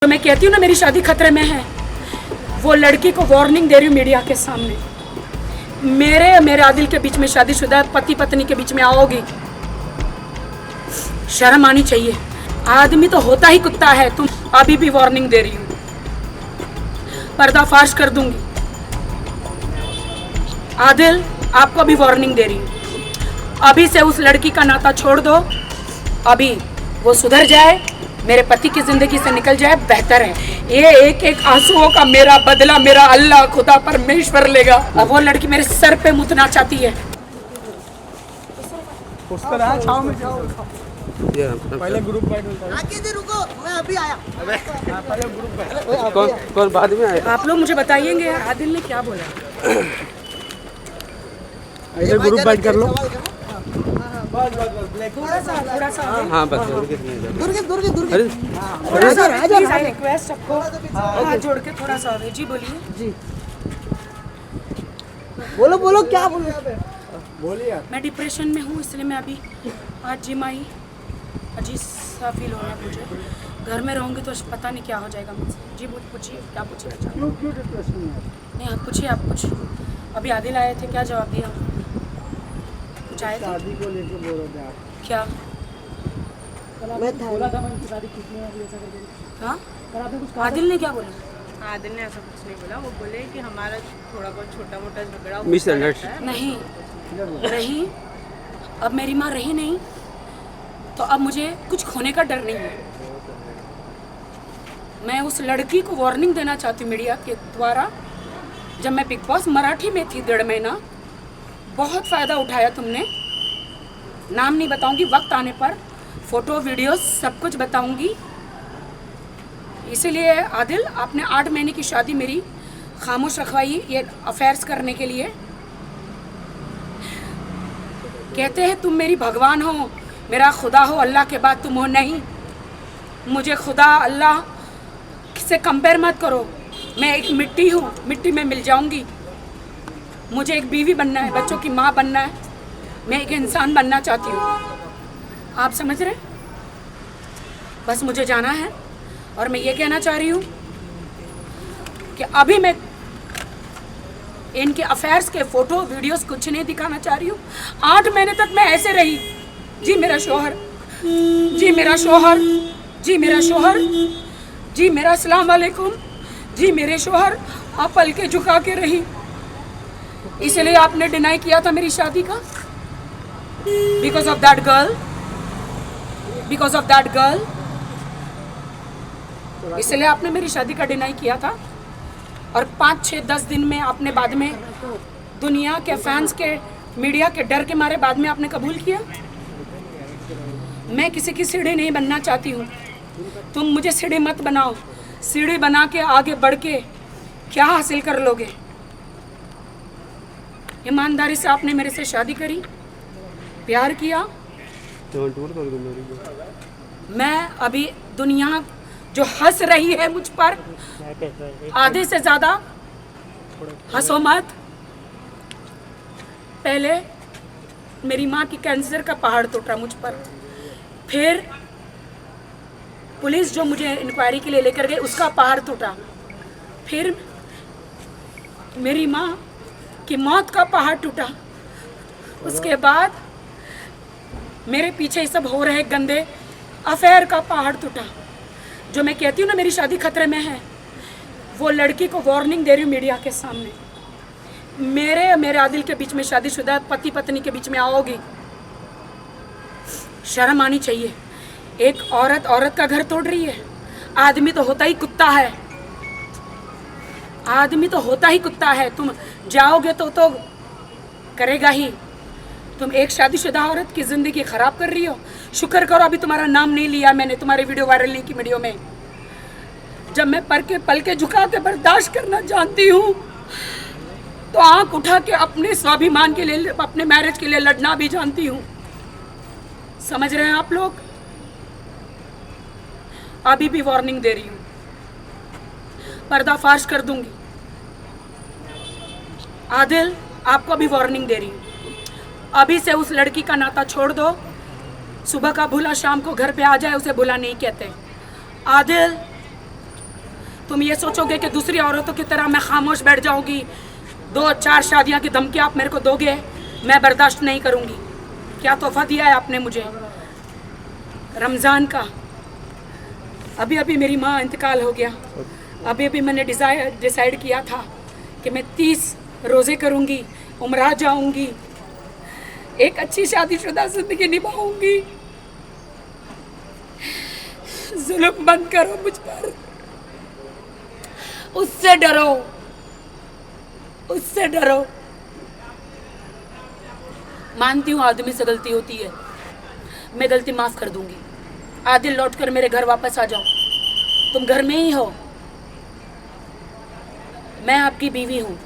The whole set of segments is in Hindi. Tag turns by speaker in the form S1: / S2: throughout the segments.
S1: तो मैं कहती हूँ ना मेरी शादी खतरे में है, वो लड़की को वार्निंग दे रही हूँ मीडिया के सामने। मेरे आदिल के बीच में शादीशुदा पति पत्नी के बीच में आओगी, शर्म आनी चाहिए। आदमी तो होता ही कुत्ता है। तुम अभी भी वार्निंग दे रही हूँ, पर्दाफाश कर दूंगी। आदिल आपको भी वार्निंग दे रही हूँ, अभी से उस लड़की का नाता छोड़ दो। अभी वो सुधर जाए, मेरे पति की जिंदगी से निकल जाए, बेहतर है। ये एक एक आंसुओं का मेरा बदला मेरा अल्लाह खुदा परमेश्वर लेगा। अब वो लड़की मेरे सर पे मुतना चाहती है।
S2: पहले ग्रुप बैठ
S3: आगे दे, रुको मैं अभी आया।
S2: पहले ग्रुप बैठ कौन बाद में आया?
S1: आप लोग मुझे बताइएंगे आदिल ने क्या बोला।
S2: ऐसे ग्रुप बैठ कर लो।
S1: थोड़ा सा
S2: हाँ बस
S3: दुर्गे
S2: अरे
S1: थोड़ा सा प्लीज, आई रिक्वेस्ट आपको हाथ जोड़ के थोड़ा सा। जी बोलिए।
S3: जी बोलो क्या बोलो।
S2: बोलिए।
S1: मैं डिप्रेशन में हूँ, इसलिए मैं अभी आज जिम आई। अजीब सा फील हो रहा है मुझे। घर में रहूँगी तो पता नहीं क्या हो जाएगा मुझसे। जी पूछिए, क्या पूछिएगा?
S2: क्यों डिप्रेशन में है?
S1: नहीं आप पूछिए, आप कुछ। अभी आदिल आए थे, क्या जवाब दिया? कुछ आए थे
S2: शादी को लेके बोल रहे थे आप।
S1: क्या?
S3: मैं था
S2: बोला था मैं उनकी शादी कितने बार ऐसा कर देंगे।
S1: हाँ,
S2: पर आपने कुछ
S1: आदिल ने क्या बोला?
S4: आदिल ने ऐसा कुछ नहीं बोला। वो बोले कि हमारा थोड़ा बहुत छोटा मोटा झगड़ा
S1: नहीं रही, अब मेरी माँ रही नहीं तो अब मुझे कुछ खोने का डर नहीं है। मैं उस लड़की को वार्निंग देना चाहती हूँ मीडिया के द्वारा। जब मैं बिग बॉस मराठी में थी 1.5 महीना, बहुत फ़ायदा उठाया तुमने। नाम नहीं बताऊंगी, वक्त आने पर फोटो वीडियो सब कुछ बताऊंगी। इसीलिए आदिल आपने 8 महीने की शादी मेरी खामोश रखवाई ये अफेयर्स करने के लिए। कहते हैं तुम मेरी भगवान हो, मेरा खुदा हो, अल्लाह के बाद तुम हो। नहीं, मुझे खुदा अल्लाह से कंपेयर मत करो। मैं एक मिट्टी हूँ, मिट्टी में मिल जाऊंगी। मुझे एक बीवी बनना है, बच्चों की माँ बनना है। मैं एक इंसान बनना चाहती हूँ। आप समझ रहे? बस मुझे जाना है और मैं ये कहना चाह रही हूँ कि अभी मैं इनके अफेयर्स के फोटो वीडियोस कुछ नहीं दिखाना चाह रही हूँ। 8 महीने तक मैं ऐसे रही। जी मेरा शोहर, जी मेरा शोहर, जी मेरा शोहर, जी मेरा अस्सलाम वालेकुम, जी मेरे शोहर। आप पल के झुका के रही, इसलिए आपने डिनाई किया था मेरी शादी का। Because of that girl, because of that girl, इसलिए आपने मेरी शादी का डिनाई किया था। और 5, 6, 10 दिन में आपने बाद में दुनिया के फैंस के, मीडिया के डर के मारे बाद में आपने कबूल किया। मैं किसी की सीढ़ी नहीं बनना चाहती हूँ। तुम मुझे सीढ़ी मत बनाओ। सीढ़ी बना के आगे बढ़ के क्या हासिल कर लोगे? ईमानदारी से आपने मेरे से शादी करी, प्यार किया। मैं अभी दुनिया जो हंस रही है मुझ पर, आधे से ज़्यादा हंसो मत। पहले मेरी माँ की कैंसर का पहाड़ टूटा मुझ पर, फिर पुलिस जो मुझे इंक्वायरी के लिए लेकर गई उसका पहाड़ टूटा, फिर मेरी माँ की मौत का पहाड़ टूटा। उसके बाद मेरे पीछे सब हो रहे गंदे अफेयर का पहाड़ टूटा। जो मैं कहती हूँ ना मेरी शादी खतरे में है, वो लड़की को वार्निंग दे रही हूँ मीडिया के सामने। मेरे आदिल के बीच में शादीशुदा पति पत्नी के बीच में आओगी, शर्म आनी चाहिए। एक औरत का घर तोड़ रही है। आदमी तो होता ही कुत्ता है, आदमी तो होता ही कुत्ता है। तुम जाओगे तो करेगा ही। तुम एक शादीशुदा औरत की जिंदगी खराब कर रही हो। शुक्र करो अभी तुम्हारा नाम नहीं लिया मैंने, तुम्हारे वीडियो वायरल नहीं की वीडियो में। जब मैं पल के झुका के बर्दाश्त करना जानती हूँ तो आंख उठा के अपने स्वाभिमान के लिए, अपने मैरिज के लिए लड़ना भी जानती हूँ। समझ रहे हैं आप लोग? अभी भी वार्निंग दे रही हूँ, पर्दाफाश कर दूंगी। आदिल आपको भी वार्निंग दे रही हूँ, अभी से उस लड़की का नाता छोड़ दो। सुबह का भूला शाम को घर पे आ जाए, उसे भूला नहीं कहते। आदिल तुम ये सोचोगे कि दूसरी औरतों की तरह मैं खामोश बैठ जाऊंगी, 2-4 शादियां की धमकी आप मेरे को दोगे, मैं बर्दाश्त नहीं करूंगी। क्या तोहफा दिया है आपने मुझे रमज़ान का। अभी अभी मेरी माँ इंतकाल हो गया, अभी अभी मैंने डिसाइड किया था कि मैं 30 रोज़े करूंगी, उम्रा जाऊंगी, एक अच्छी शादीशुदा जिंदगी निभाऊंगी। जुल्म बंद करो मुझ पर, उससे डरो, उससे डरो। मानती हूँ आदमी से गलती होती है, मैं गलती माफ कर दूंगी। आदिल लौट कर मेरे घर वापस आ जाओ, तुम घर में ही हो, मैं आपकी बीवी हूँ,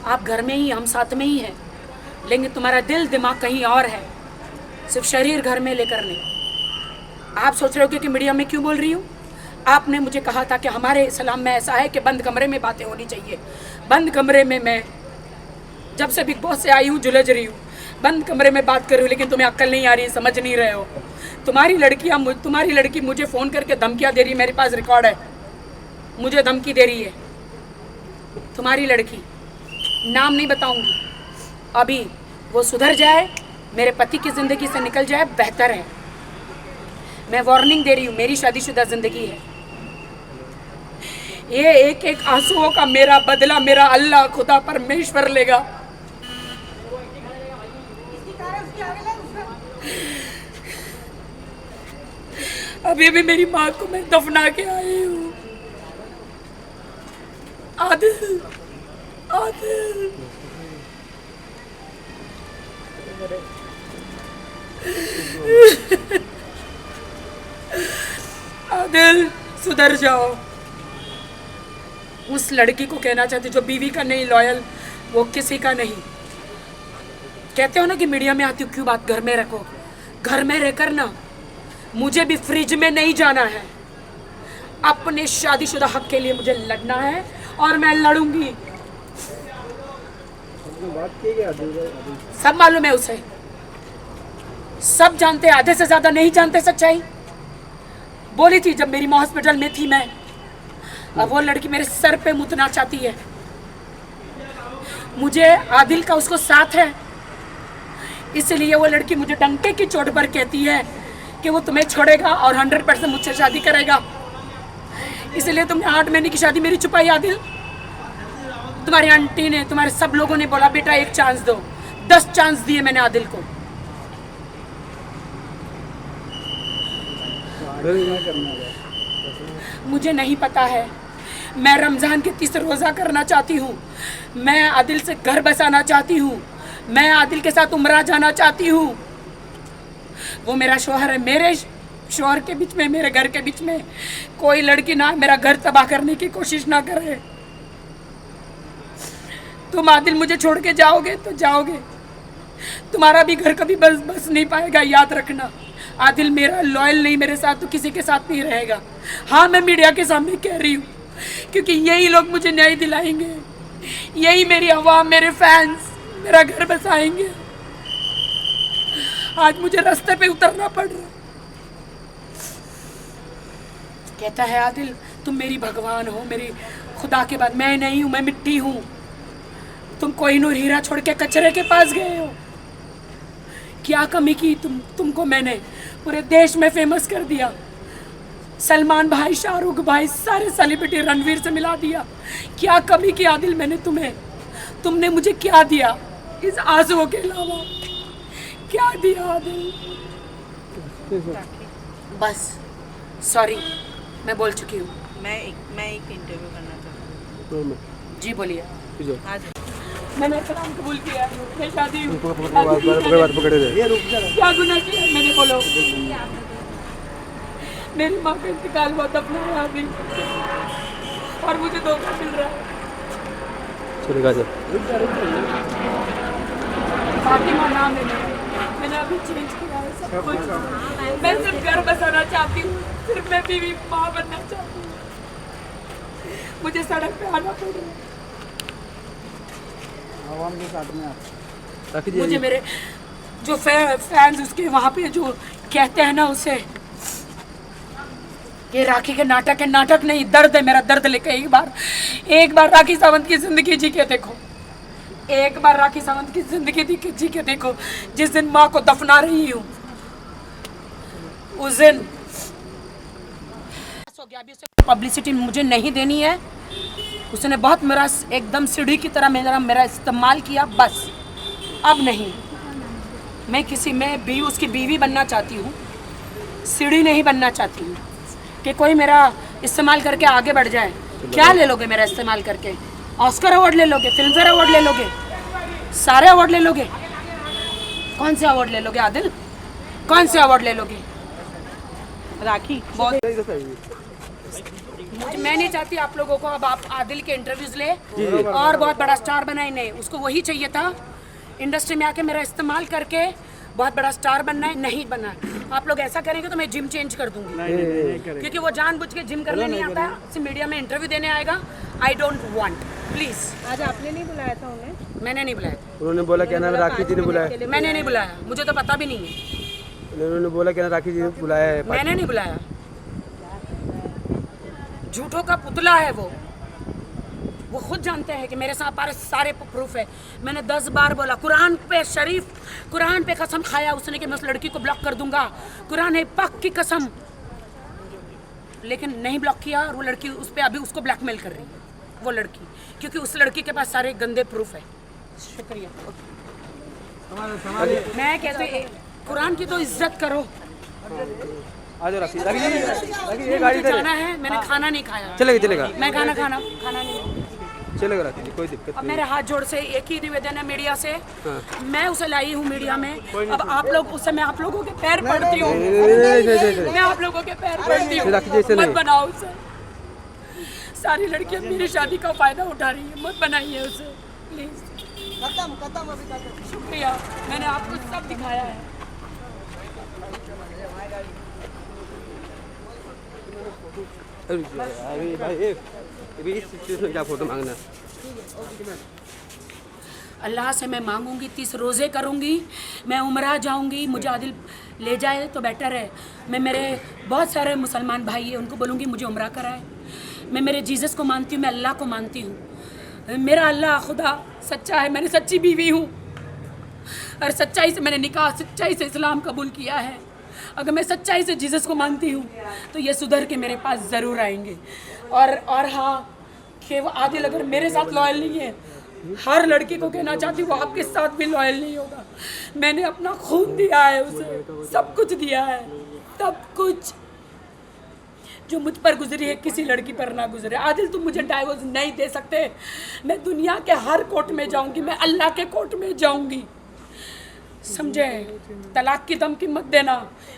S1: आप घर में ही, हम साथ में ही हैं, लेकिन तुम्हारा दिल दिमाग कहीं और है, सिर्फ शरीर घर में लेकर नहीं। आप सोच रहे हो कि मीडिया में क्यों बोल रही हूँ। आपने मुझे कहा था कि हमारे इस्लाम में ऐसा है कि बंद कमरे में बातें होनी चाहिए। बंद कमरे में मैं जब से बिग बॉस से आई हूँ जुलझ रही हूँ, बंद कमरे में बात कर रही हूँ, लेकिन तुम्हें अक्ल नहीं आ रही, समझ नहीं रहे हो। तुम्हारी लड़की मुझे फ़ोन करके धमकियाँ दे रही है, मेरे पास रिकॉर्ड है, मुझे धमकी दे रही है तुम्हारी लड़की, नाम नहीं बताऊँगी। अभी वो सुधर जाए, मेरे पति की ज़िंदगी से निकल जाए, बेहतर है। मैं वार्निंग दे रही हूँ, मेरी शादीशुदा ज़िंदगी है। ये एक एक आंसुओं का मेरा बदला मेरा अल्लाह खुदा परमेश्वर लेगा। अभी भी मेरी माँ को मैं दफना के आई हूँ। आदिल, आदिल, आदिल सुधर जाओ। उस लड़की को कहना चाहती जो बीवी का नहीं लॉयल, वो किसी का नहीं। कहते हो ना कि मीडिया में आती हो क्यों बात घर में रखो, घर में रहकर ना मुझे भी फ्रिज में नहीं जाना है। अपने शादीशुदा हक के लिए मुझे लड़ना है और मैं लड़ूंगी। सब मालूम है उसे, सब जानते, आधे से ज्यादा नहीं जानते सच्चाई। बोली थी जब मेरी माँ हॉस्पिटल में थी मैं, अब वो लड़की मेरे सर पे मुतना चाहती है। मुझे आदिल का उसको साथ है, इसलिए वो लड़की मुझे डंके की चोट पर कहती है कि वो तुम्हें छोड़ेगा और 100% मुझसे शादी करेगा। इसलिए तुमने 8 महीने की शादी मेरी छुपाई आदिल। तुम्हारी आंटी ने, तुम्हारे सब लोगों ने बोला बेटा एक चांस दो, 10 चांस दिए मैंने आदिल को। मुझे नहीं पता है, मैं रमज़ान के 30 रोज़ा करना चाहती हूँ, मैं आदिल से घर बसाना चाहती हूँ, मैं आदिल के साथ उम्रा जाना चाहती हूँ। वो मेरा शौहर है, मेरे शौहर के बीच में, मेरे घर के बीच में कोई लड़की ना मेरा घर तबाह करने की कोशिश ना करे। तुम आदिल मुझे छोड़ के जाओगे तो जाओगे, तुम्हारा भी घर कभी बस नहीं पाएगा, याद रखना। आदिल मेरा लॉयल नहीं, मेरे साथ तो किसी के साथ नहीं रहेगा। हाँ मैं मीडिया के सामने कह रही हूँ क्योंकि यही लोग मुझे न्याय दिलाएंगे, यही मेरी आवाम, मेरे फैंस मेरा घर बसाएंगे। आज मुझे रास्ते पे उतरना पड़ रहा। कहता है आदिल तुम मेरी भगवान हो, मेरी खुदा के बाद। मैं नहीं हूँ, मैं मिट्टी हूँ। तुम कोहिनूर हीरा छोड़ के कचरे के पास गए हो। क्या कमी की तुमको मैंने पूरे देश में फेमस कर दिया। सलमान भाई, शाहरुख भाई, सारे सेलिब्रिटी, रणवीर से मिला दिया। क्या कमी की आदिल मैंने तुम्हें? तुमने मुझे क्या दिया इस आंसुओं के अलावा? क्या दिया आदिल? बस सॉरी, मैं बोल चुकी हूँ।
S4: मैं एक इंटरव्यू करना चाहती हूँ।
S1: जी बोलिए।
S4: आज
S1: मैंने इस्लाम कबूल किया, मैं शादी हूँ।
S2: पकड़े
S3: ये रुक जा।
S1: क्या गुनाह किया मैंने, बोलो। मेरी माँ का इंतकाल हुआ, दफनाया अभी, और मुझे धोखा मिल रहा है। फातिमा नाम है मेरा, मैंने अभी चेंज किया है सब कुछ। मैं सिर्फ घर बसाना चाहती हूँ, सिर्फ मैं बीवी माँ बनना चाहती हूँ। मुझे सड़क पे आना पड़ रहा है।
S3: आवाम के साथ में आप
S1: मुझे मेरे जो फैंस उसके वहाँ पे जो कहते हैं ना, उसे ये राखी के नाटक है, नाटक नहीं, दर्द है, मेरा दर्द लेके एक बार राखी सावंत की जिंदगी जी के देखो, एक बार राखी सावंत की जिंदगी जी के देखो। जिस दिन माँ को दफना रही हूँ उस दिन पब्लिसिटी मुझे नहीं देनी है। उसने बहुत मेरा एकदम सीढ़ी की तरह मेरा इस्तेमाल किया, बस अब नहीं। मैं भी उसकी बीवी बनना चाहती हूँ, सीढ़ी नहीं बनना चाहती हूँ कि कोई मेरा इस्तेमाल करके आगे बढ़ जाए। क्या ले लोगे मेरा इस्तेमाल करके? ऑस्कर अवार्ड ले लोगे, फिल्मफेयर अवार्ड ले लोगे, सारे अवार्ड ले लोगे। कौन से अवार्ड ले लोगे आदिल? कौन से अवार्ड ले लोगे?
S4: राखी
S1: बहुत मैं नहीं चाहती आप लोगों को अब आप आदिल के इंटरव्यूज ले और बहुत बड़ा स्टार बनाए। नहीं, उसको वही चाहिए था इंडस्ट्री में आके मेरा इस्तेमाल करके बहुत बड़ा स्टार बनना है, नहीं बना। आप लोग ऐसा करेंगे तो मैं जिम चेंज कर दूंगी, क्योंकि वो जानबूझ के जिम करने नहीं आता, सिर्फ मीडिया में इंटरव्यू देने आएगा। I don't want, please.
S4: आज आपने नहीं बुलाया था उन्हें?
S1: मैंने नहीं बुलाया।
S2: उन्होंने बोला क्या नाम राखी जी ने बुलाया?
S1: मैंने नहीं बुलाया, मुझे तो पता भी नहीं है।
S2: उन्होंने बोला क्या राखी जी ने बुलाया है?
S1: मैंने नहीं बुलाया, झूठों का पुतला है वो खुद जानते हैं कि मेरे साथ सारे प्रूफ है। मैंने 10 बार बोला, कुरान पे कसम खाया उसने कि मैं उस लड़की को ब्लॉक कर दूंगा, कुरान है पाक की कसम, लेकिन नहीं ब्लॉक किया। और वो लड़की उस पर अभी उसको ब्लैकमेल कर रही है, वो लड़की, क्योंकि उस लड़की के पास सारे गंदे प्रूफ है। शुक्रिया। मैं कहती हूँ कुरान की तो इज्जत करो।
S2: आज राखी जी ये गाड़ी
S1: जाना है, मैंने खाना नहीं खाया।
S2: चलेगा
S1: मैं खाना नहीं।
S2: चलेगा राखी जी, कोई दिक्कत
S1: अब मेरे हाथ जोड़ से एक ही निवेदन है मीडिया से, मैं उसे लाई हूँ मीडिया में। अब आप लोग उससे मैं आप लोगों के पैर पड़ती हूँ, मैं आप लोगों के पैर पड़ती हूँ, मत बनाओ उसे। सारी लड़कियाँ मेरी शादी का फायदा उठा रही है, मत बनाइए उसे प्लीज। शुक्रिया, मैंने आपको सब दिखाया है।
S2: अरे भाई इस सिचुएशन में क्या फोटो मांगना?
S1: अल्लाह से मैं मांगूंगी, 30 रोज़े करूंगी, मैं उम्रा जाऊंगी, मुझे आदिल ले जाए तो बेटर है। मैं मेरे बहुत सारे मुसलमान भाई हैं, उनको बोलूँगी मुझे उम्रा कराए। मैं मेरे जीसस को मानती हूँ, मैं अल्लाह को मानती हूँ। मेरा अल्लाह खुदा सच्चा है, मैंने सच्ची बीवी हूँ और सच्चाई से मैंने निकाह, सच्चाई से इस्लाम कबूल किया है। अगर मैं सच्चाई से जीसस को मानती हूँ तो ये सुधर के मेरे पास ज़रूर आएंगे। और हाँ, कि वो आदिल अगर मेरे साथ लॉयल नहीं है, हर लड़की को कहना चाहती हूँ वो आपके साथ भी लॉयल नहीं होगा। मैंने अपना खून दिया है उसे, सब कुछ दिया है, सब कुछ जो मुझ पर गुजरी है किसी लड़की पर ना गुजरे। आदिल तुम मुझे डाइवोर्स नहीं दे सकते। मैं दुनिया के हर कोर्ट में जाऊँगी, मैं अल्लाह के कोर्ट में जाऊँगी, समझे? तलाक की धमकी मत देना।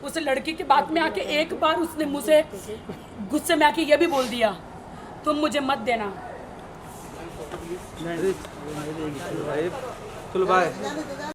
S1: उस लड़की की बात में आके एक बार उसने मुझे गुस्से में आके ये भी बोल दिया, तुम मुझे मत देना।
S2: चलो बाय।